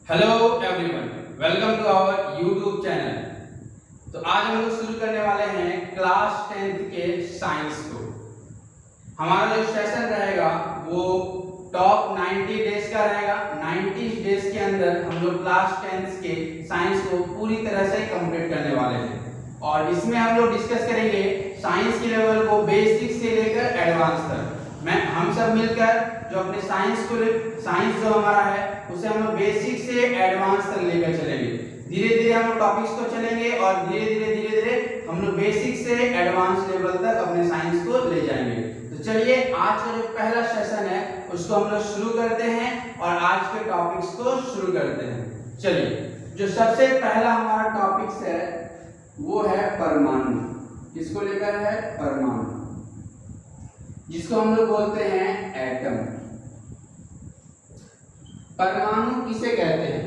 Hello everyone, welcome to our YouTube channel. तो आज हम लोग शुरू करने वाले हैं क्लास 10th के साइंस को। हमारा जो सेशन रहेगा वो टॉप 90 डेज का रहेगा। 90 डेज के अंदर हम लोग क्लास 10th के साइंस को पूरी तरह से कंप्लीट करने वाले हैं और इसमें हम लोग डिस्कस करेंगे साइंस के लेवल को बेसिक से लेकर एडवांस तक। हम सब मिलकर जो अपने साइंस जो हमारा है उसे हम लोग बेसिक से एडवांस तक लेकर चलेंगे। धीरे धीरे हम लोग टॉपिक्स को चलेंगे और धीरे धीरे हम लोग बेसिक से एडवांस लेवल तक अपने साइंस को ले जाएंगे। तो चलिए आज का जो पहला सेशन है उसको हम लोग शुरू करते हैं और आज के टॉपिक्स को शुरू करते हैं। चलिए, जो सबसे पहला हमारा टॉपिक्स है वो है परमाणु। किसको लेकर है? परमाणु, जिसको हम लोग बोलते हैं एटम। परमाणु किसे कहते हैं?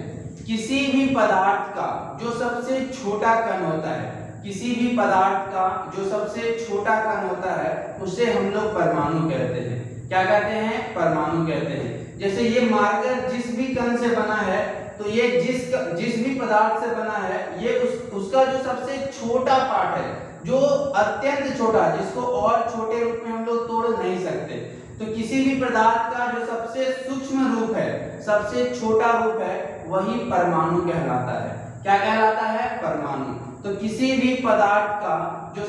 किसी भी पदार्थ का जो सबसे छोटा कण होता है, किसी भी पदार्थ का जो सबसे छोटा कण होता है उसे हम लोग परमाणु कहते हैं। क्या कहते हैं? परमाणु कहते हैं। जैसे ये मार्कर जिस भी कण से बना है, तो ये जिस भी पदार्थ से बना है ये उसका जो सबसे छोटा पार्ट है, जो अत्यंत छोटा, जिसको और छोटे रूप में हम लोग तोड़ नहीं सकते। तो किसी भी पदार्थ का जो सबसे सूक्ष्म रूप है, सबसे छोटा रूप है, वही परमाणु कहलाता है। क्या कहलाता है? परमाणु। तो किसी भी पदार्थ का जो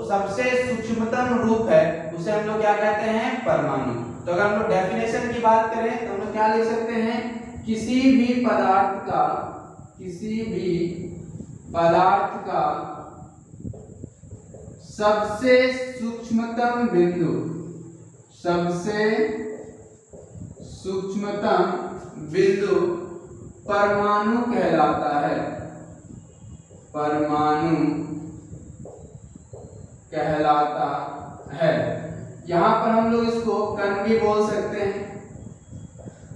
सबसे सूक्ष्मतम रूप है उसे हम लोग क्या कहते हैं? परमाणु। तो अगर हम लोग डेफिनेशन की बात करें तो हम लोग क्या लिख सकते हैं? किसी भी पदार्थ का सबसे सूक्ष्मतम बिंदु परमाणु कहलाता है। परमाणु कहलाता है। यहां पर हम लोग इसको कण भी बोल सकते हैं।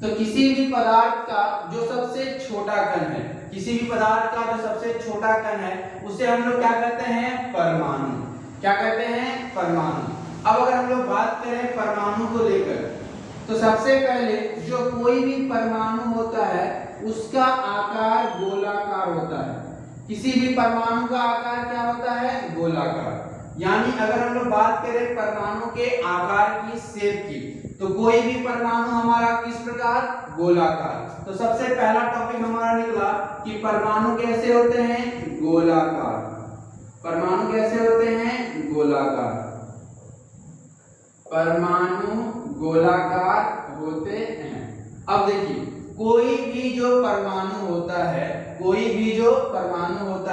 तो किसी भी पदार्थ का जो सबसे छोटा कण है, किसी भी पदार्थ का जो सबसे छोटा कण है उसे हम लोग क्या कहते हैं? परमाणु। क्या कहते हैं? परमाणु। अब अगर हम लोग बात करें परमाणु को लेकर, तो सबसे पहले जो कोई भी परमाणु होता है उसका आकार गोलाकार होता है। किसी भी परमाणु का आकार क्या होता है? गोलाकार। यानी अगर हम लोग बात करें परमाणु के आकार की, शेप की, तो कोई भी परमाणु हमारा किस प्रकार? गोलाकार। तो सबसे पहला टॉपिक हमारा निकला कि परमाणु कैसे होते हैं? गोलाकार। परमाणु कैसे होते हैं? गोलाकार। परमाणु गोलाकार होते हैं। अब देखिए, कोई भी जो परमाणु होता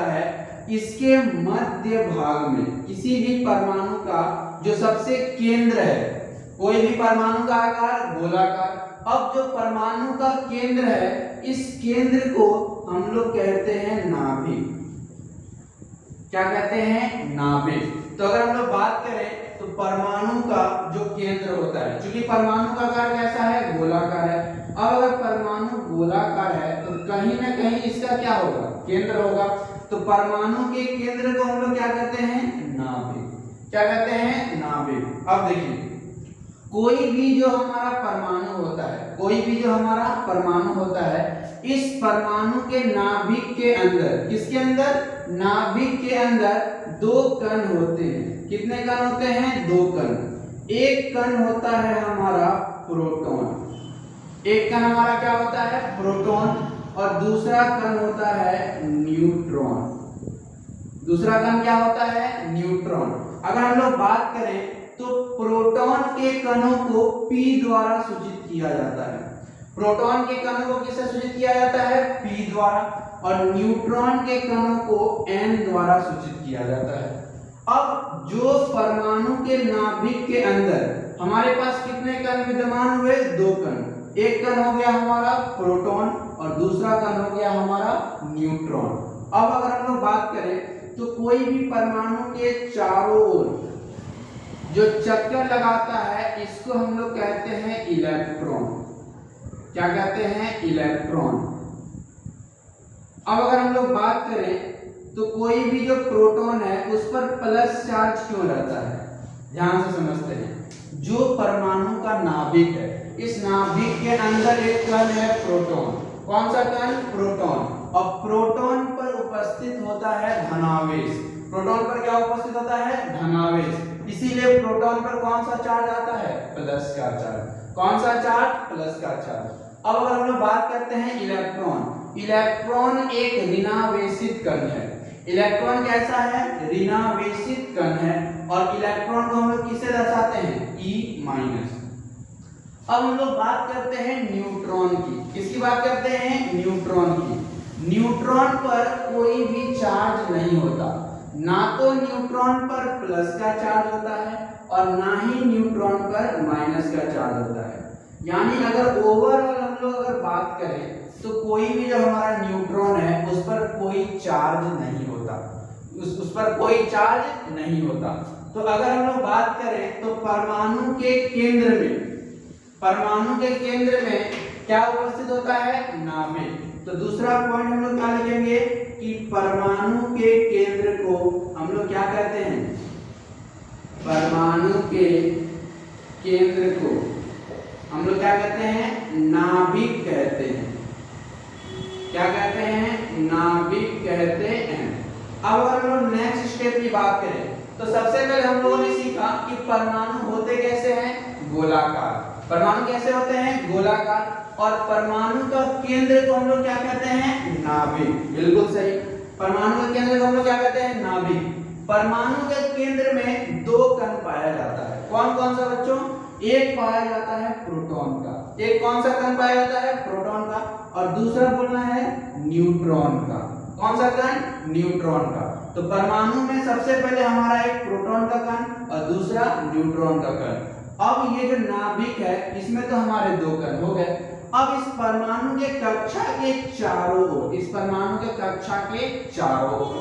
है इसके मध्य भाग में, किसी भी परमाणु का जो सबसे केंद्र है, कोई भी परमाणु का आकार गोलाकार। अब जो परमाणु का केंद्र है, इस केंद्र को हम लोग कहते हैं नाभिक। क्या कहते हैं? नाभिक। तो अगर हम लोग बात करें तो परमाणु का जो केंद्र होता है, क्योंकि परमाणु का आकार कैसा है? गोलाकार है। अब अगर परमाणु गोलाकार है तो कहीं ना कहीं इसका क्या होगा? केंद्र होगा। तो परमाणु के केंद्र को हम लोग क्या कहते हैं? नाभिक। क्या कहते हैं? नाभिक। अब देखिए, कोई भी जो हमारा परमाणु होता है, इस परमाणु के नाभिक के अंदर, किसके अंदर? नाभिक के अंदर दो कण होते हैं। कितने कण होते हैं? दो कण। एक कण होता है हमारा प्रोटॉन। एक कण हमारा क्या होता है? प्रोटॉन। और दूसरा कण होता है न्यूट्रॉन। दूसरा कण क्या होता है? न्यूट्रॉन। अगर हम लोग बात करें तो प्रोटॉन के कणों को P द्वारा सूचित किया जाता है। प्रोटॉन के कणों को किससे सूचित किया जाता है? P द्वारा। और न्यूट्रॉन के कणों को N द्वारा सूचित किया जाता है। अब जो परमाणु के नाभिक के अंदर हमारे पास कितने कण विद्यमान हुए? दो कण। एक कण हो गया हमारा प्रोटॉन और दूसरा कण हो गया हमारा न्यूट्रॉन। अब अगर हम लोग बात करें तो कोई भी परमाणु के चारों ओर जो चक्कर लगाता है इसको हम लोग कहते हैं इलेक्ट्रॉन। क्या कहते हैं? इलेक्ट्रॉन। अब अगर हम लोग बात करें तो कोई भी जो प्रोटॉन है उस पर प्लस चार्ज क्यों रहता है? ध्यान से समझते हैं। जो परमाणु का नाभिक है, इस नाभिक के अंदर एक कण है प्रोटॉन, कौन सा कण? प्रोटॉन। और प्रोटॉन पर उपस्थित होता है धनावेश। प्रोटॉन पर क्या उपस्थित होता है? धनावेश। इसीलिए प्रोटॉन पर कौन सा चार्ज आता है? प्लस का चार्ज। कौन सा चार्ज? प्लस का चार्ज। अब अगर हम लोग बात करते हैं इलेक्ट्रॉन, इलेक्ट्रॉन एक ऋणावेशित कण है। इलेक्ट्रॉन कैसा है? ऋणावेशित कण है। और इलेक्ट्रॉन को हम लोग किससे दर्शाते हैं? E-। अब हम लोग बात करते हैं न्यूट्रॉन की। किसकी बात करते हैं? न्यूट्रॉन की। न्यूट्रॉन पर कोई भी चार्ज नहीं होता। ना तो न्यूट्रॉन पर प्लस का चार्ज होता है और ना ही न्यूट्रॉन पर माइनस का चार्ज होता है। यानी अगर ओवरऑल हम लोग अगर बात करें तो कोई भी जो हमारा न्यूट्रॉन है उस पर कोई चार्ज नहीं होता, उस पर कोई चार्ज नहीं होता। तो अगर हम लोग बात करें तो परमाणु के केंद्र में, परमाणु के केंद्र में क्या उपस्थित होता है? नाभिक। तो दूसरा पॉइंट हम लोग क्या लिखेंगे कि परमाणु के केंद्र को हम लोग क्या कहते हैं? परमाणु के केंद्र को हम लोग क्या कहते हैं? नाभिक कहते हैं। क्या कहते हैं? नाभिक कहते हैं। अब अगर हम लोग नेक्स्ट स्टेप की बात करें तो सबसे पहले हम लोगों ने सीखा कि परमाणु होते कैसे हैं? गोलाकार। परमाणु कैसे होते हैं? गोलाकार। और परमाणु का केंद्र को हम लोग क्या कहते हैं? नाभिक। बिल्कुल सही। परमाणु के केंद्र को हम लोग क्या कहते हैं? नाभिक। परमाणु के केंद्र में दो कण पाया जाता है। कौन कौन सा बच्चों? एक पाया जाता है प्रोटॉन का। एक कौन सा कण पाया जाता है? प्रोटॉन का। और दूसरा बोलना है न्यूट्रॉन का। कौन सा कण? न्यूट्रॉन का। तो परमाणु में सबसे पहले हमारा एक प्रोटॉन का कण और दूसरा न्यूट्रॉन का कण। अब ये जो नाभिक है इसमें तो हमारे दो कण हो गए। अब इस परमाणु के कक्षा के चारों ओर, इस परमाणु के कक्षा के चारों ओर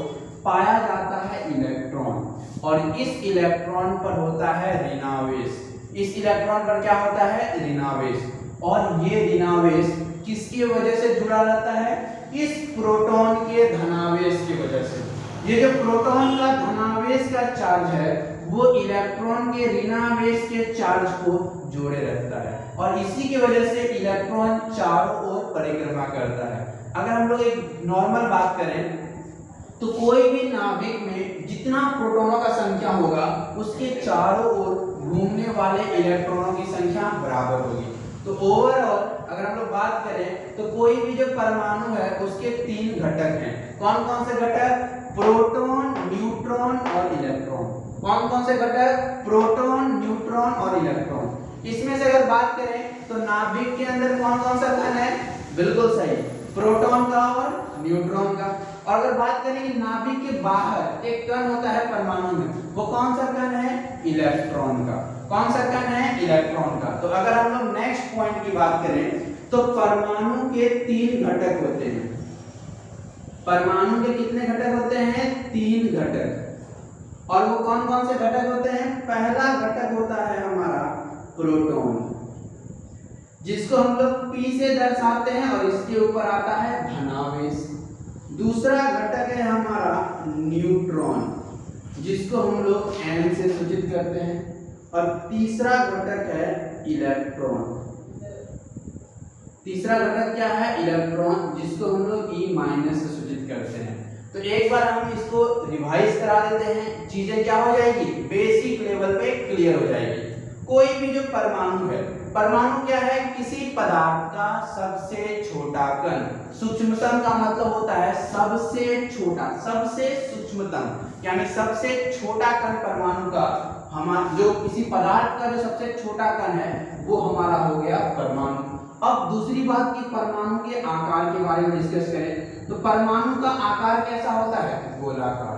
पाया जाता है इलेक्ट्रॉन। और इस इलेक्ट्रॉन पर होता है ऋणावेश। इस इलेक्ट्रॉन पर क्या होता है? ऋणावेश। और ये ऋणावेश किसकी वजह से जुड़ा रहता है? इस प्रोटॉन के धनावेश की वजह से। ये जो प्रोटॉन का धनावेश का चार्ज है वो इलेक्ट्रॉन के ऋणावेश के चार्ज को जोड़े रखता है और इसी की वजह से इलेक्ट्रॉन चारों ओर परिक्रमा करता है। अगर हम लोग एक नॉर्मल बात करें तो कोई भी नाभिक में जितना प्रोटॉनों का संख्या होगा उसके चारों ओर घूमने वाले इलेक्ट्रॉनों की संख्या बराबर होगी। तो ओवरऑल अगर हम लोग बात करें तो कोई भी जो परमाणु है उसके तीन घटक हैं। कौन कौन से घटक? प्रोटॉन, न्यूट्रॉन और इलेक्ट्रॉन। कौन कौन से घटक? प्रोटॉन, न्यूट्रॉन और इलेक्ट्रॉन। इसमें से अगर बात करें तो नाभिक के अंदर कौन कौन सा कण है? बिल्कुल सही, प्रोटॉन का और न्यूट्रॉन का। और अगर बात करें कि नाभिक के बाहर एक कण होता है परमाणु में, वो कौन सा कण है? इलेक्ट्रॉन का। कौन सा कण है? इलेक्ट्रॉन का। तो अगर हम लोग नेक्स्ट पॉइंट की बात करें तो परमाणु के तीन घटक होते हैं। परमाणु के कितने घटक होते हैं? तीन घटक। और वो कौन कौन से घटक होते हैं? पहला घटक होता है हमारा प्रोटॉन, जिसको हम लोग P से दर्शाते हैं और इसके ऊपर आता है धनावेश। दूसरा घटक है हमारा न्यूट्रॉन, जिसको हम लोग N से सूचित करते हैं। और तीसरा घटक है इलेक्ट्रॉन। तीसरा घटक क्या है? इलेक्ट्रॉन, जिसको हम लोग E- से सूचित करते हैं। तो एक बार हम इसको रिवाइज करा देते हैं, चीजें क्या हो जाएगी? बेसिक लेवल पे क्लियर हो जाएगी। कोई भी जो परमाणु है, परमाणु क्या है? किसी पदार्थ का सबसे छोटा कण। सूक्ष्मतम का मतलब होता है सबसे छोटा, सबसे सूक्ष्मतम, यानी सबसे छोटा कण परमाणु का। हमारा जो किसी पदार्थ का जो सबसे छोटा कण है वो हमारा हो गया परमाणु। अब दूसरी बात कि परमाणु के आकार के बारे में डिस्कस करें तो परमाणु का आकार कैसा होता है? गोलाकार।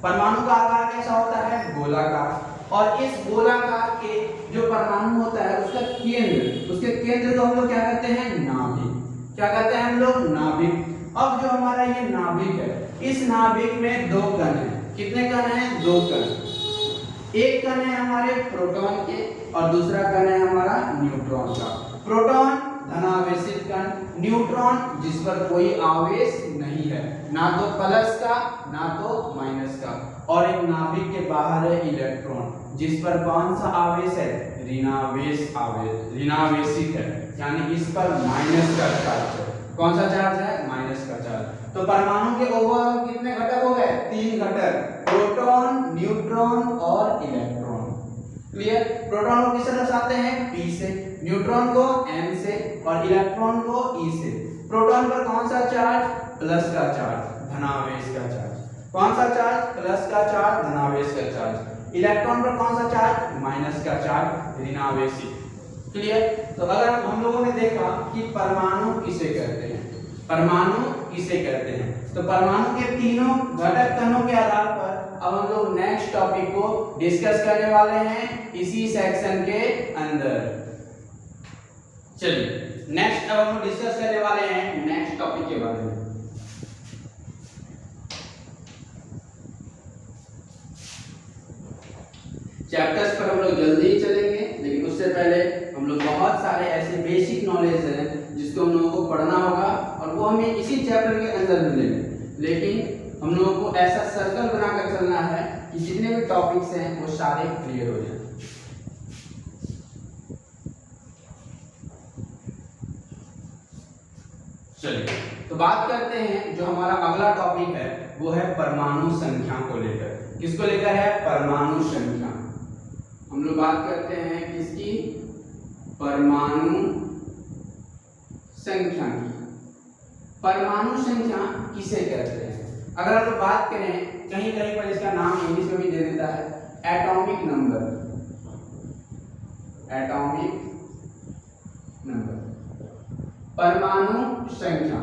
परमाणु का आकार कैसा होता है? गोलाकार। और इस गोलाकार के जो परमाणु होता है उसका केंद्र, उसके केंद्र को हम लोग क्या कहते हैं? नाभिक। क्या कहते हैं हम लोग? नाभिक। अब जो हमारा ये नाभिक है, इस नाभिक में दो कण हैं। कितने कण हैं? दो कण। एक कण है हमारे प्रोटॉन के और दूसरा कण है हमारा न्यूट्रॉन का। प्रोटॉन धनावेशित कण, न्यूट्रॉन जिस पर कोई आवेश नहीं है, ना तो प्लस का ना तो माइनस का। और एक नाभिक के बाहर है इलेक्ट्रॉन, जिस पर कौन सा आवेश है? ऋणावेश आवेश, ऋणावेशित है, यानी इस पर माइनस का चार्ज है। कौन सा चार्ज है? माइनस का चार्ज। तो परमाणु के ओवरऑल कितने घटक हो गए? 3 घटक, प्रोटॉन, न्यूट्रॉन और इलेक्ट्रॉन। क्लियर? प्रोटॉन को किससे दर्शाते हैं? P से, न्यूट्रॉन को N से और इलेक्ट्रॉन को E से। प्रोटॉन पर कौन सा चार्ज? प्लस का चार्ज, धनावेश का चार्ज। कौन सा चार्ज? प्लस का चार्ज, धनावेश का चार्ज। इलेक्ट्रॉन पर कौन सा चार्ज? माइनस का चार्ज, ऋणावेशी। क्लियर? तो अगर हम लोगों ने देखा कि परमाणु किसे कहते हैं, परमाणु किसे कहते हैं, तो परमाणु के तीनों घटक कणों के आधार पर अब हम लोग नेक्स्ट टॉपिक को डिस्कस करने वाले हैं इसी सेक्शन के अंदर। चलिए नेक्स्ट अब हम डिस्कस करने वाले हैं नेक्स्ट टॉपिक के बारे में। चैप्टर्स पर हम लोग जल्दी ही चलेंगे, लेकिन उससे पहले हम लोग बहुत सारे ऐसे बेसिक नॉलेज हैं जिसको हम लोगों को पढ़ना होगा और वो हमें इसी चैप्टर के अंदर मिलेंगे। लेकिन हम लोगों को ऐसा सर्कल बनाकर चलना है कि जितने भी टॉपिक्स हैं वो सारे क्लियर हो जाए। चलिए तो बात करते हैं, जो हमारा अगला टॉपिक है वो है परमाणु संख्या को लेकर। किसको लेकर है? परमाणु संख्या। हम लोग बात करते हैं किसकी? परमाणु संख्या की। परमाणु संख्या किसे कहते हैं? अगर हम लोग बात करें, कहीं कहीं पर इसका नाम इंग्लिश में भी दे देता है एटॉमिक नंबर। एटॉमिक नंबर, परमाणु संख्या।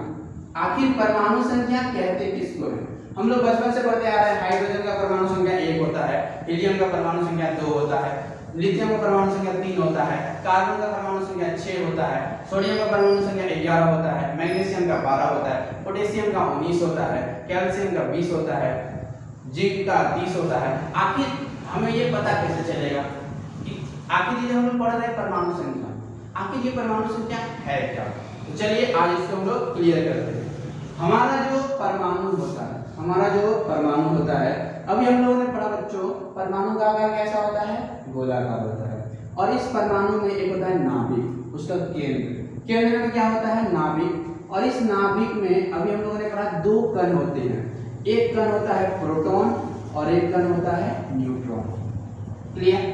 आखिर परमाणु संख्या कहते किसको है? हम लोग बचपन से पढ़ते आ रहे हैं, हाइड्रोजन का परमाणु संख्या 1 होता है, हीलियम का परमाणु संख्या 2 होता है, लिथियम का परमाणु संख्या 3 होता है, कार्बन का परमाणु संख्या 6 होता है, सोडियम का परमाणु संख्या 11 होता है, मैग्नीशियम का 12 होता है, पोटेशियम का 19 होता है, कैल्शियम का 20 होता है, जिंक का 30 होता है। आखिर हमें ये पता कैसे चलेगा कि आखिर ये हम लोग पढ़ रहे हैं परमाणु संख्या, आखिर ये परमाणु संख्या है क्या? तो चलिए आज इसको हम लोग क्लियर करते हैं। हमारा जो परमाणु होता है, हमारा जो परमाणु होता है, अभी हम लोगों ने पढ़ा बच्चों, परमाणु का आकार कैसा होता है? गोलाकार होता है। और इस परमाणु में एक होता है नाभिक, उसका केंद्र, केंद्र में क्या होता है? नाभिक। और इस नाभिक में अभी हम लोगों ने पढ़ा 2 कण होते हैं, एक कण होता है प्रोटॉन और एक कण होता है न्यूट्रॉन। क्लियर?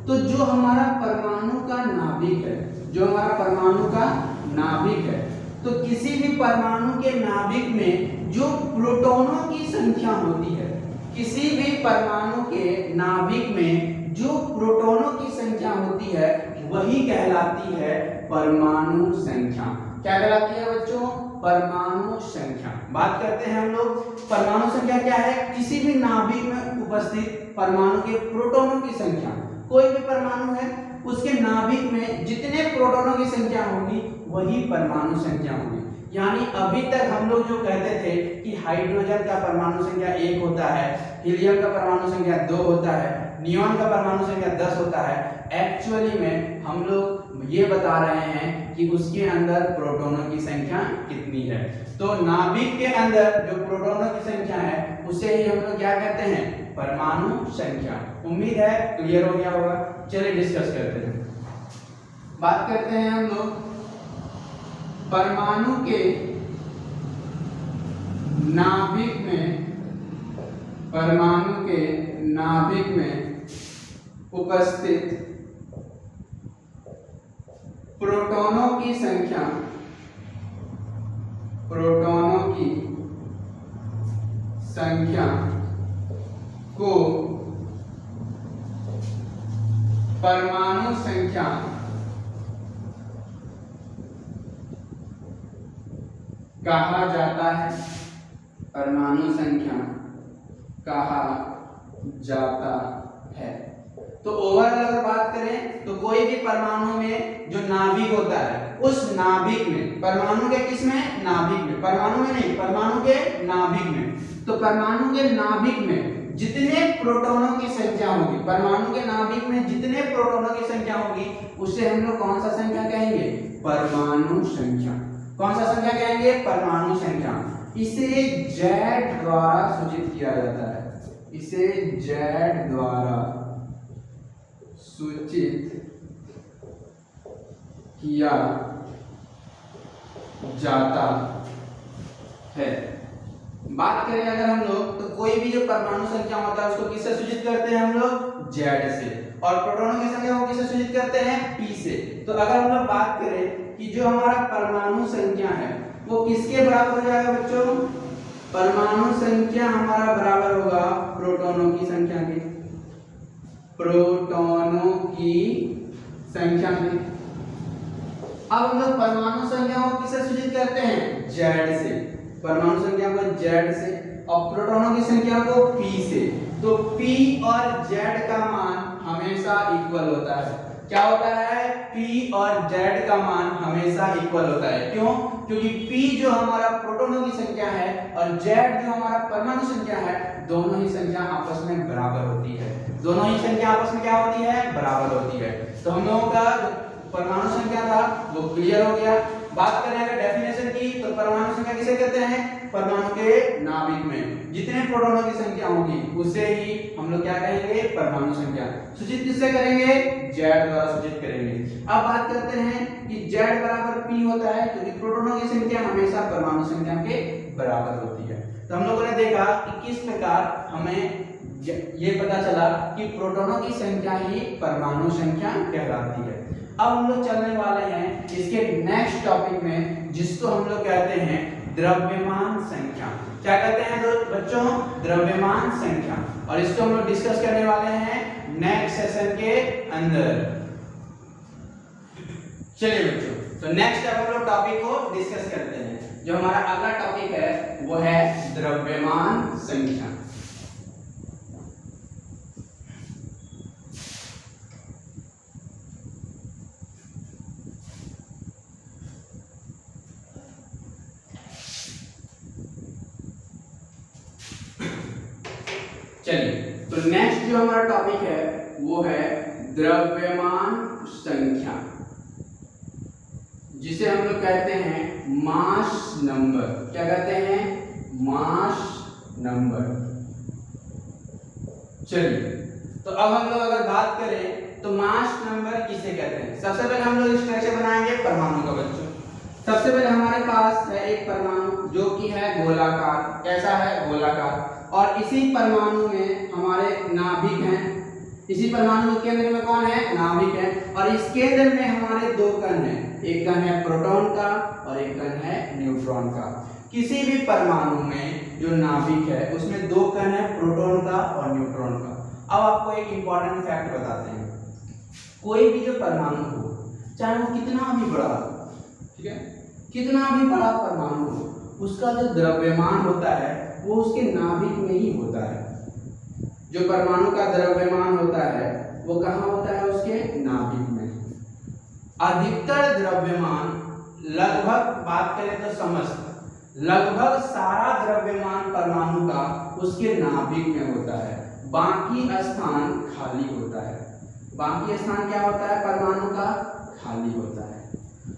तो जो हमारा परमाणु का नाभिक है, जो हमारा परमाणु का नाभिक है, तो किसी भी परमाणु के नाभिक में जो प्रोटॉनों की संख्या होती है, किसी भी परमाणु के नाभिक में जो प्रोटॉनों की संख्या होती है वही कहलाती है परमाणु संख्या। क्या कहलाती है बच्चों? परमाणु संख्या। बात करते हैं हम लोग, परमाणु संख्या क्या है? किसी भी नाभिक में उपस्थित परमाणु के प्रोटॉनों की संख्या। कोई भी परमाणु है, उसके नाभिक में जितने प्रोटॉनों की संख्या होगी वही परमाणु संख्या होगी। यानी अभी तक हम लोग जो कहते थे कि हाइड्रोजन का परमाणु संख्या 1 होता है, हीलियम का परमाणु संख्या 2 होता है, नियॉन का परमाणु संख्या 10 होता है, एक्चुअली में हम लोग ये बता रहे हैं कि उसके अंदर प्रोटॉनों की संख्या कितनी है। तो नाभिक के अंदर जो प्रोटॉनों की संख्या है उसे ही हम लोग क्या कहते हैं? परमाणु संख्या। उम्मीद है क्लियर हो गया होगा। चलिए डिस्कस करते हैं। बात करते हैं हम लोग परमाणु के नाभिक में, परमाणु के नाभिक में उपस्थित प्रोटॉनों की संख्या, प्रोटॉनों की संख्या को परमाणु संख्या कहा जाता है। परमाणु संख्या कहा जाता है। तो ओवरऑल अगर बात करें तो कोई भी परमाणु में जो नाभिक होता है, उस नाभिक में, परमाणु के किस में? नाभिक में, परमाणु में नहीं, परमाणु के नाभिक में। तो परमाणु के नाभिक में जितने प्रोटॉनों की संख्या होगी, परमाणु के नाभिक में जितने प्रोटॉनों की संख्या होगी उसे हम लोग कौन सा संख्या कहेंगे? परमाणु संख्या। कौन सा संख्या कहेंगे? परमाणु संख्या। इसे Z द्वारा सूचित किया जाता है, इसे Z द्वारा सूचित किया जाता है। बात करें अगर हम लोग, तो कोई भी जो परमाणु संख्या होता है उसको किससे सूचित करते हैं हम लोग? Z से। और प्रोटॉनों की संख्या को किससे सूचित करते हैं? P से। तो अगर हम लोग बात करें कि जो हमारा परमाणु संख्या है वो किसके बराबर हो जाएगा बच्चों? परमाणु संख्या हमारा बराबर होगा प्रोटॉनों की संख्या के। प्रोटॉनों की संख्या के। अब हम लोग परमाणु संख्या को किससे सूचित करते हैं? Z से। परमाणु संख्या को Z से और प्रोटॉनों की संख्या को P से। तो P और Z का मान हमेशा इक्वल होता है। क्या होता है? P और Z का मान हमेशा इक्वल होता है। क्यों? क्योंकि P जो हमारा प्रोटॉनों की संख्या है और Z जो हमारा परमाणु संख्या है, दोनों ही संख्या आपस में बराबर होती है। दोनों ही संख्या आपस में क्या होती है? बराबर होती है। तो हम लोगों का परमाणु संख्या था वो क्लियर हो गया। बात करें अगर डेफिनेशन की, तो परमाणु संख्या किसे कहते हैं? परमाणु के नाभिक में जितने प्रोटॉनों की संख्या होगी उसे ही हम लोग क्या कहेंगे? परमाणु संख्या। सूचित किससे करेंगे? Z द्वारा सूचित करेंगे। अब बात करते हैं कि Z बराबर P होता है क्योंकि प्रोटॉनों की संख्या हमेशा परमाणु संख्या के बराबर होती है। तो हम लोगों ने देखा कि किस प्रकार हमें ये पता चला कि प्रोटॉनों की संख्या ही परमाणु संख्या कहलाती है। अब हम लोग चलने वाले हैं इसके नेक्स्ट टॉपिक में, जिसको हम लोग कहते हैं द्रव्यमान संख्या। क्या कहते हैं बच्चों? द्रव्यमान संख्या। और इसको हम लोग डिस्कस करने वाले हैं नेक्स्ट सेशन के अंदर। चलिए बच्चों, तो नेक्स्ट हम लोग टॉपिक को डिस्कस करते हैं। जो हमारा अगला टॉपिक है वो है द्रव्यमान संख्या। चलिए, तो नेक्स्ट जो हमारा टॉपिक है वो है द्रव्यमान संख्या, जिसे हम लोग कहते हैं मास नंबर। क्या कहते हैं? Mass number. चलिए, तो अब हम लोग अगर बात करें तो मास नंबर किसे कहते हैं? सबसे पहले हम लोग स्ट्रक्चर बनाएंगे परमाणु का बच्चों। सबसे पहले हमारे पास है एक परमाणु जो कि है गोलाकार। कैसा है? गोलाकार। और इसी परमाणु में हमारे नाभिक हैं। इसी परमाणु के केंद्र में कौन है? नाभिक है। और इस केंद्र में हमारे दो कण हैं, एक कण है प्रोटॉन का और एक कण है न्यूट्रॉन का। किसी भी परमाणु में जो नाभिक है उसमें दो कण है, प्रोटॉन का और न्यूट्रॉन का। अब आपको एक इंपॉर्टेंट फैक्ट बताते हैं। कोई भी जो परमाणु हो, चाहे वो कितना भी बड़ा हो, ठीक है, कितना भी बड़ा परमाणु हो, उसका जो द्रव्यमान होता है वो उसके नाभिक में ही होता है। जो परमाणु का द्रव्यमान होता है वो कहाँ होता है? उसके नाभिक में। अधिकतर द्रव्यमान, लगभग बात करें तो समस्त, लगभग सारा द्रव्यमान परमाणु का उसके नाभिक में होता है। बाकी स्थान खाली होता है। बाकी स्थान क्या होता है? परमाणु का खाली होता है।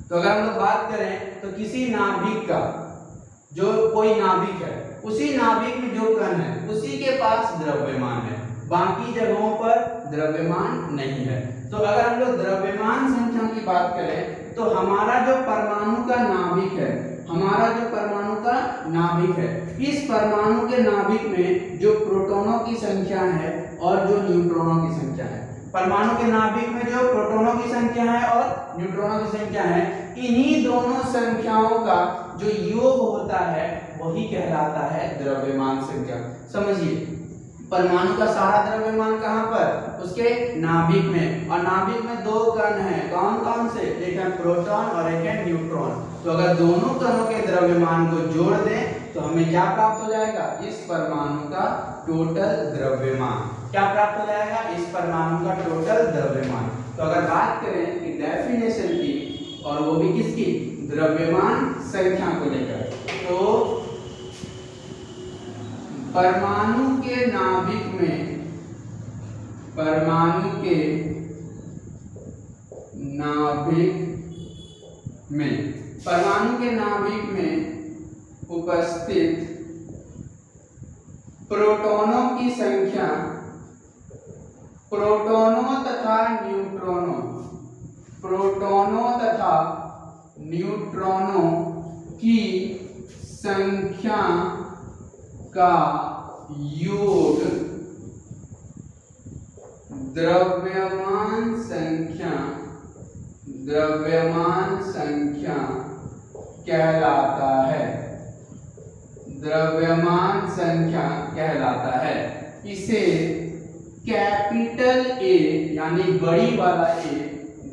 तो अगर हम लोग बात करें तो किसी नाभिक का, जो कोई नाभिक है, उसी नाभिक में जो कण है उसी के पास द्रव्यमान है, बाकी जगहों पर द्रव्यमान नहीं है। तो अगर हम लोग द्रव्यमान संख्या की बात करें तो हमारा जो परमाणु का नाभिक है, हमारा जो परमाणु का नाभिक है, इस परमाणु के नाभिक में जो प्रोटॉनों की संख्या है और जो न्यूट्रॉनों की संख्या है, परमाणु के नाभिक में जो प्रोटॉनों की संख्या है और न्यूट्रॉनों की संख्या है, इन्हीं दोनों संख्याओं का जो योग होता है वही कहलाता है द्रव्यमान संख्या। समझिए, परमाणु का सारा द्रव्यमान कहाँ पर? उसके नाभिक में। और नाभिक में दो कण हैं, कौन कौन से? एक है प्रोटॉन और एक है न्यूट्रॉन। तो अगर दोनों कणों के द्रव्यमान को जोड़ दें तो हमें क्या प्राप्त हो जाएगा? इस परमाणु का टोटल द्रव्यमान। क्या प्राप्त हो जाएगा? इस परमाणु का टोटल द्रव्यमान। तो अगर बात करें कि डेफिनेशन की, और वो भी किसकी? द्रव्यमान संख्या को लेकर, तो परमाणु के नाभिक में, परमाणु के नाभिक में, परमाणु के नाभिक में उपस्थित प्रोटॉनों की संख्या, प्रोटॉनों तथा न्यूट्रॉनों, प्रोटॉनों तथा न्यूट्रॉनों की संख्या का योग द्रव्यमान संख्या कहलाता है। द्रव्यमान संख्या कहलाता है। इसे कैपिटल ए यानी बड़ी वाला ए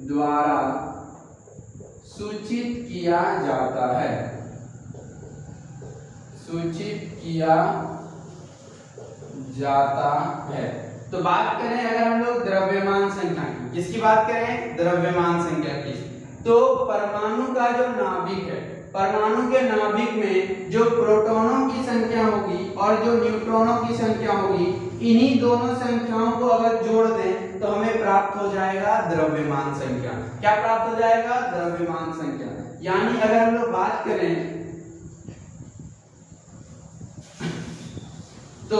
द्वारा सूचित किया जाता है। तो बात करें अगर हम लोग द्रव्यमान संख्या की, किसकी बात करें? द्रव्यमान संख्या की। तो परमाणु का जो नाभिक है, परमाणु के नाभिक में जो प्रोटॉनों की संख्या होगी और जो न्यूट्रॉनों की संख्या होगी, इन्हीं दोनों संख्याओं को अगर जोड़ दें तो हमें प्राप्त हो जाएगा द्रव्यमान संख्या। क्या प्राप्त हो जाएगा? द्रव्यमान संख्या। यानी अगर हम लोग बात करें तो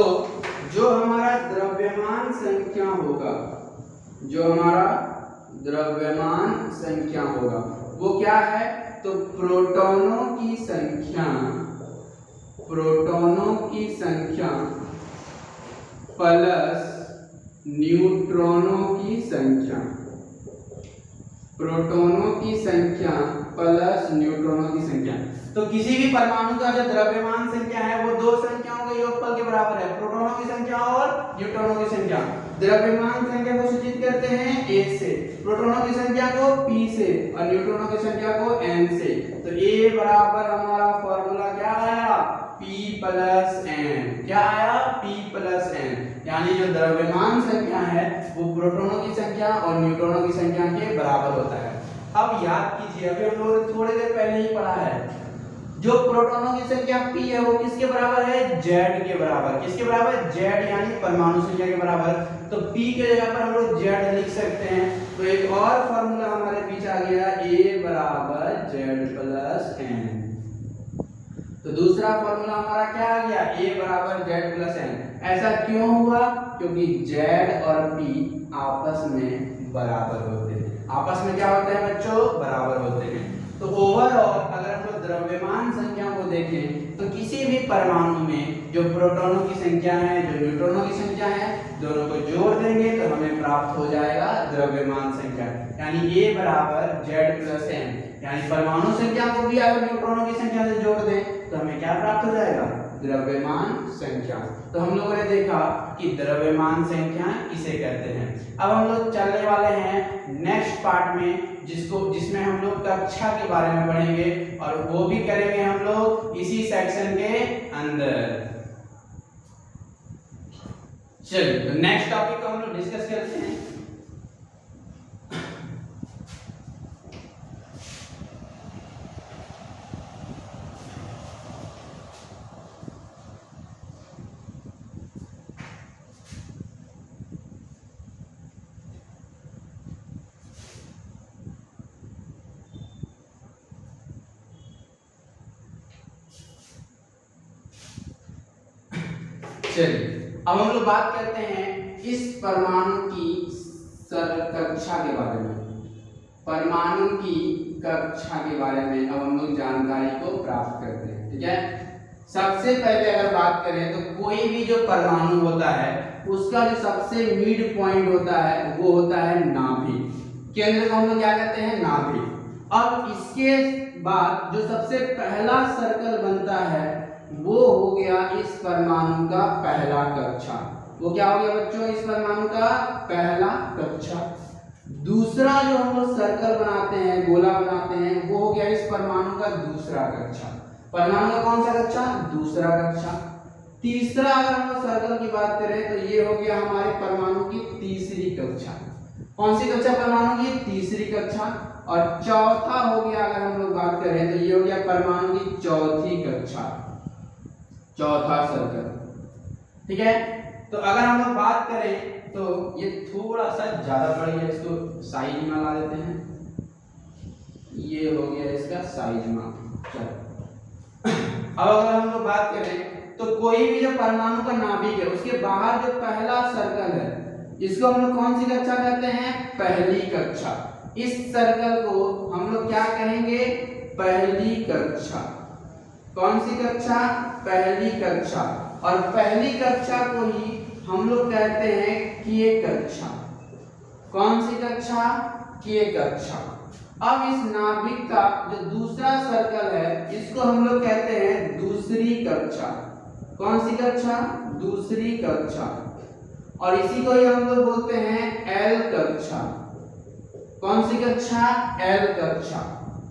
जो हमारा द्रव्यमान संख्या होगा, वो क्या है? तो प्रोटॉनों की संख्या प्लस न्यूट्रॉनों की संख्या। तो किसी भी परमाणु का जो द्रव्यमान संख्या है वो दो संख्याओं के योगफल के बराबर है, प्रोटॉनों की संख्या और न्यूट्रॉनों की संख्या। द्रव्यमान संख्या को सूचित करते हैं A से, प्रोटॉनों की संख्या को P से और न्यूट्रॉनों की संख्या को N से। तो A बराबर हमारा फॉर्मूला क्या आया? P plus N। क्या आया? P plus N। यानी जो द्रव्यमान संख्या है वो प्रोटॉनों की संख्या और न्यूट्रॉनों की संख्या के बराबर होता है। अब याद कीजिए, अभी हम लोगों ने थोड़ी देर पहले ही पढ़ा है, जो प्रोटॉनों की संख्या P है वो किसके बराबर है? Z के बराबर। किसके बराबर? Z यानी परमाणु संख्या के बराबर। तो P के जगह पर हम लोग Z लिख सकते हैं। तो एक और फॉर्मूला हमारे बीच आ गया, A बराबर Z प्लस N। तो दूसरा फॉर्मूला हमारा क्या आ गया? A बराबर Z प्लस N। ऐसा क्यों हुआ? क्योंकि Z और P आपस में बराबर होते हैं। आपस में क्या होते हैं बच्चों? बराबर होते हैं। तो ओवरऑल अगर हम लोग द्रव्यमान संख्या को देखें तो किसी भी परमाणु में जो प्रोटॉनों की संख्या है, जो न्यूट्रॉनों की संख्या है, दोनों को जोड़ देंगे तो हमें प्राप्त हो जाएगा द्रव्यमान संख्या। यानी A बराबर Z प्लस N। यानी परमाणु संख्या को भी अगर न्यूट्रॉनों की संख्या से जोड़ दें तो हमें क्या प्राप्त हो जाएगा? द्रव्यमान संख्या। तो हम लोगों ने देखा कि द्रव्यमान संख्या किसे कहते हैं। अब हम लोग चलने वाले हैं नेक्स्ट पार्ट में, जिसमें हम लोग कक्षा के बारे में पढ़ेंगे और वो भी करेंगे हम लोग इसी सेक्शन के अंदर। चलिए तो नेक्स्ट टॉपिक को हम लोग डिस्कस करते हैं। चलिए अब हम लोग बात करते हैं इस परमाणु की कक्षा के बारे में। परमाणु की कक्षा के बारे में अब हम लोग जानकारी को प्राप्त करते हैं। ठीक है, सबसे पहले अगर बात करें तो कोई भी जो परमाणु होता है उसका जो सबसे मिड पॉइंट होता है वो होता है नाभिक। केंद्र को हम लोग क्या कहते हैं? नाभिक। अब इसके बाद जो सबसे पहला सर्कल बनता है वो हो गया इस परमाणु का पहला कक्षा। वो क्या हो गया बच्चों? इस परमाणु का पहला कक्षा। दूसरा जो हम लोग सर्कल बनाते हैं, गोला बनाते हैं, वो हो गया इस परमाणु का दूसरा कक्षा। परमाणु का कौन सा कक्षा? दूसरा कक्षा। तीसरा अगर हम लोग सर्कल की बात करें तो ये हो गया हमारे परमाणु की तीसरी कक्षा। कौन सी कक्षा? परमाणु की तीसरी कक्षा। और चौथा हो गया अगर हम लोग बात करें तो ये हो गया परमाणु की चौथी कक्षा, चौथा सर्कल। ठीक है, तो अगर हम लोग बात करें तो ये थोड़ा सा ज्यादा बढ़ गया, इसको साइज में ला देते हैं। ये हो गया इसका साइज में। चलो अब अगर हम लोग बात करें तो कोई भी जो परमाणु का नाभिक है उसके बाहर जो पहला सर्कल है इसको हम लोग कौन सी कक्षा कहते हैं? पहली कक्षा। इस सर्कल को हम लोग क्या कहेंगे? पहली कक्षा। कौन सी कक्षा? पहली कक्षा। और पहली कक्षा को ही हम लोग कहते हैं किए कक्षा। कौन सी कक्षा? किए कक्षा। अब इस नाभिक का जो दूसरा सर्कल है इसको हम लोग कहते हैं दूसरी कक्षा। कौन सी कक्षा? दूसरी कक्षा। और इसी को ही हम लोग बोलते हैं एल कक्षा। कौन सी कक्षा? एल कक्षा।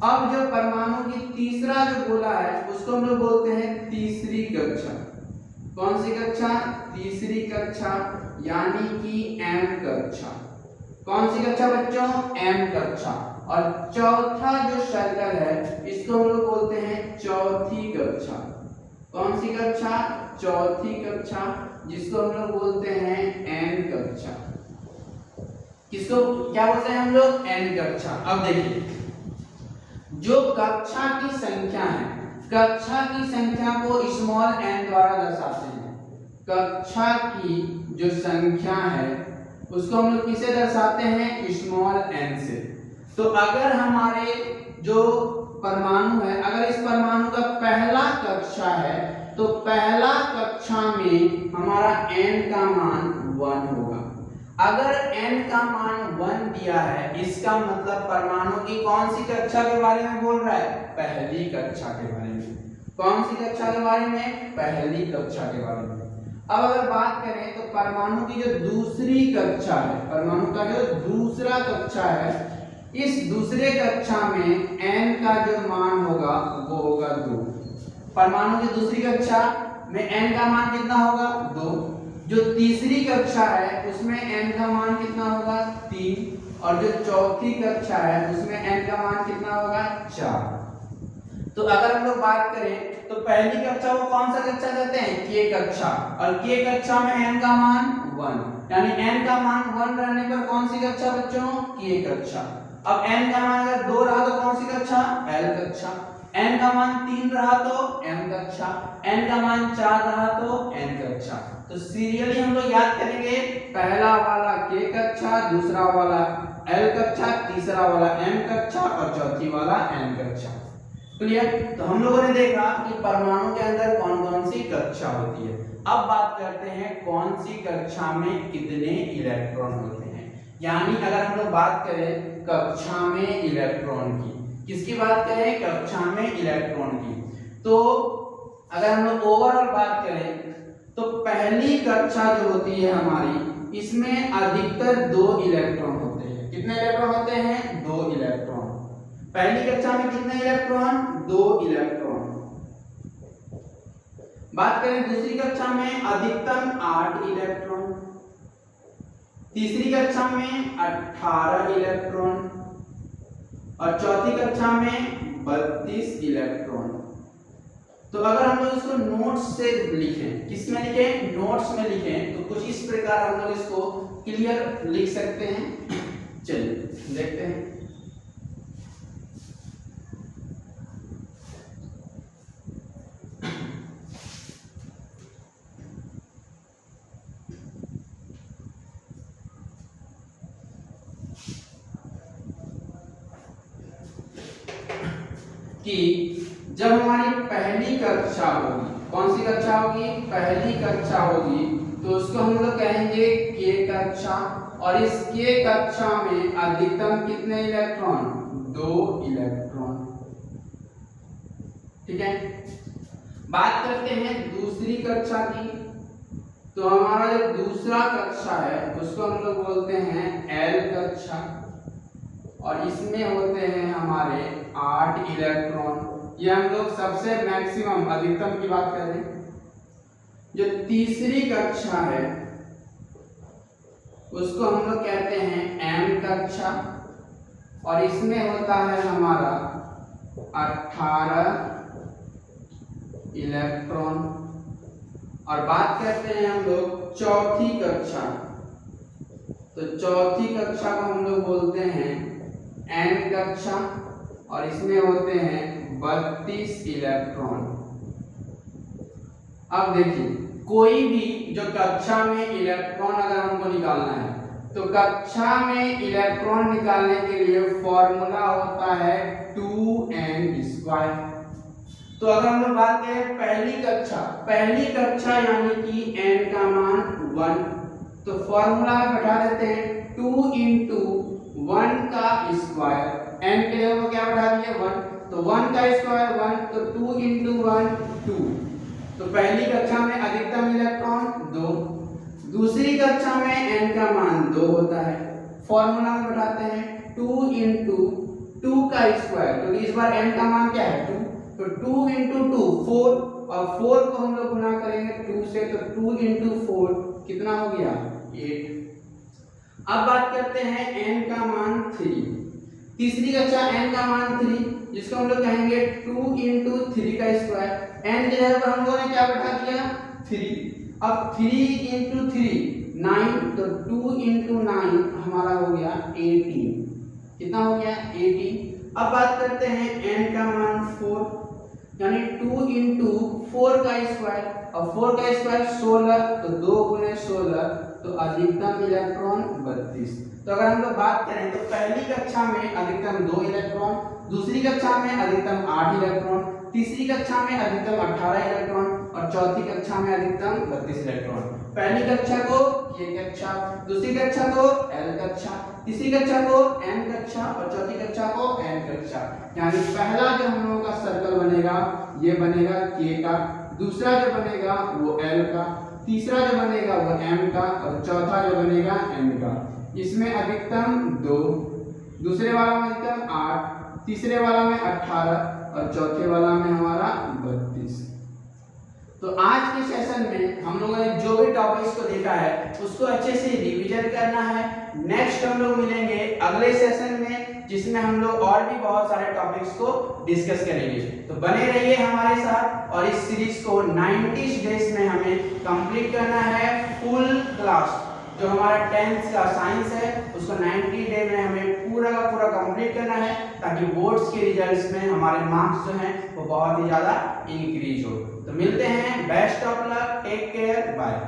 अब जो परमाणु की तीसरा जो गोला है उसको हम लोग बोलते हैं तीसरी कक्षा। कौन सी कक्षा? तीसरी कक्षा, यानी कि एम कक्षा। कौन सी कक्षा बच्चों? एम कक्षा। और चौथा जो सर्कल है इसको हम लोग बोलते हैं चौथी कक्षा। कौन सी कक्षा? चौथी कक्षा, जिसको हम लोग बोलते हैं एन कक्षा। किसको क्या बोलते हैं हम लोग? एन कक्षा। अब देखिए, जो कक्षा की संख्या है, कक्षा की संख्या को स्मॉल एन द्वारा दर्शाते हैं। कक्षा की जो संख्या है उसको हम लोग किसे दर्शाते हैं? स्मॉल एन से। तो अगर हमारे जो परमाणु है, अगर इस परमाणु का पहला कक्षा है तो पहला कक्षा में हमारा n का मान 1 होगा। अगर n का मान 1 दिया है इसका मतलब परमाणु की कौन सी कक्षा के बारे में बोल रहा है? पहली कक्षा के बारे में। कौन सी कक्षा के बारे में? पहली कक्षा के बारे में। अब अगर बात करें तो परमाणु की जो दूसरी कक्षा है, परमाणु का जो दूसरा कक्षा है, इस दूसरे कक्षा में n का जो मान होगा वो होगा 2। परमाणु की दूसरी कक्षा में n का मान कितना होगा? 2। जो तीसरी कक्षा है उसमें n का मान कितना होगा? 3। और जो चौथी कक्षा है उसमें n का मान कितना होगा? 4। तो अगर हम लोग बात करें तो पहली कक्षा को कौन सा कक्षा कहते हैं? के कक्षा। और के कक्षा में n का मान 1, यानी n का मान 1 रहने पर कौन सी कक्षा बच्चों? के कक्षा। अब n का मान अगर 2 रहा तो कौन सी कक्षा? एल कक्षा। n का मान 3 रहा तो m कक्षा। n का मान 4 रहा तो n कक्षा। तो सीरियली हम लोग याद करेंगे, पहला वाला के कक्षा, दूसरा वाला एल कक्षा, तीसरा वाला m कक्षा और चौथी वाला n कक्षा। क्लियर? तो हम लोगों ने देखा कि परमाणु के अंदर कौन कौन सी कक्षा होती है। अब बात करते हैं कौन सी कक्षा में कितने इलेक्ट्रॉन होते हैं। यानी अगर हम लोग बात करें कक्षा में इलेक्ट्रॉन की, किसकी बात करें? कक्षा में इलेक्ट्रॉन की, तो अगर हम लोग ओवरऑल बात करें तो पहली कक्षा जो होती है हमारी, इसमें अधिकतर 2 इलेक्ट्रॉन होते हैं। कितने इलेक्ट्रॉन होते हैं? 2 इलेक्ट्रॉन। पहली कक्षा में कितने इलेक्ट्रॉन? 2 इलेक्ट्रॉन। बात करें दूसरी कक्षा में अधिकतम 8 इलेक्ट्रॉन, तीसरी कक्षा में 18 इलेक्ट्रॉन और चौथी कक्षा में 32 इलेक्ट्रॉन। तो अगर हम लोग इसको नोट्स से लिखें, किसमें लिखें? नोट्स में लिखें, तो कुछ इस प्रकार हम लोग इसको क्लियर लिख सकते हैं। चलिए देखते हैं। कि जब हमारी पहली कक्षा होगी, कौन सी कक्षा होगी? पहली कक्षा होगी, तो उसको हम लोग कहेंगे के कक्षा। और इस के कक्षा में अधिकतम कितने इलेक्ट्रॉन? 2 इलेक्ट्रॉन। ठीक है। बात करते हैं दूसरी कक्षा की, तो हमारा जो दूसरा कक्षा है उसको हम लोग बोलते हैं एल कक्षा। और इसमें होते हैं हमारे 8 इलेक्ट्रॉन। ये हम लोग सबसे मैक्सिमम अधिकतम की बात कर रहे हैं। जो तीसरी कक्षा है उसको हम लोग कहते हैं एम कक्षा। और इसमें होता है हमारा 18 इलेक्ट्रॉन। और बात करते हैं हम लोग चौथी कक्षा, तो चौथी कक्षा को हम लोग बोलते हैं एन कक्षा। और इसमें होते हैं 32 इलेक्ट्रॉन। अब देखिए, कोई भी जो कक्षा में इलेक्ट्रॉन अगर हमको निकालना है तो कक्षा में इलेक्ट्रॉन निकालने के लिए फॉर्मूला होता है 2n²। तो अगर हम लोग बात करें पहली कक्षा यानी कि n का मान 1, तो फॉर्मूला में बैठा देते हैं 2 into 1 का स्क्वायर, n के जगह क्या बैठा दिया 1, तो 1 का स्क्वायर 1, तो 2 into 1 2। तो पहली कक्षा में अधिकतम इलेक्ट्रॉन 2, दूसरी कक्षा में n का मान 2 होता है, फॉर्मूला में बैठाते हैं 2 into 2 का स्क्वायर, क्योंकि इस बार n का मान क्या है 2, तो 2 into 2 4, और 4 को हम लोग गुना करेंगे 2 से, तो 2 into 4 कितना हो गया 8। अब बात करते हैं n का मान 3, तीसरी कक्षा n का मान 3, जिसको हम लोग कहेंगे 2 into 3 का स्क्वायर, n की जगह पर हम लोगों ने क्या बैठा दिया 3। अब 3 into 3 9, तो 2 into 9 हमारा हो गया 18, कितना हो गया 18। अब बात करते हैं n का मान 4, यानी 2 into 4 का स्क्वायर, और 4 का स्क्वायर 16, तो 2 गुने 16, तो अधिकतम इलेक्ट्रॉन 32। तो अगर हम लोग बात करें तो पहली कक्षा में अधिकतम 2 इलेक्ट्रॉन, दूसरी कक्षा में अधिकतम 8 इलेक्ट्रॉन, तीसरी कक्षा में अधिकतम 18 इलेक्ट्रॉन, और चौथी कक्षा में अधिकतम 32 इलेक्ट्रॉन। पहली कक्षा को K कक्षा, दूसरी कक्षा को L कक्षा, तीसरी कक्षा को N कक्षा, और चौथी कक्षा को N कक्षा। यानी पहला जो हम लोगों का सर्कल बनेगा ये बनेगा K का, दूसरा जो बनेगा वो L का, तीसरा जो बनेगा वो M का, और चौथा जो बनेगा N का। इसमें अधिकतम 2, दूसरे वाला में अधिकतम 8, तीसरे वाला में 18, और चौथे वाला में हमारा 32। तो आज के सेशन में हम लोगों ने जो भी टॉपिक्स को देखा है उसको अच्छे से रिवीजन करना है। नेक्स्ट हम लोग मिलेंगे अगले सेशन में, जिसमें हम लोग और भी बहुत सारे टॉपिक्स को डिस्कस करेंगे। तो बने रहिए हमारे साथ, और इस सीरीज को 90 डेज में हमें कंप्लीट करना है फुल क्लास। जो हमारा 10th का साइंस है उसको 90 डे में हमें पूरा का पूरा कंप्लीट करना है, ताकि बोर्ड्स के रिजल्ट्स में हमारे मार्क्स जो हैं वो बहुत ही ज़्यादा इंक्रीज हो। तो मिलते हैं, best of luck, take care, bye.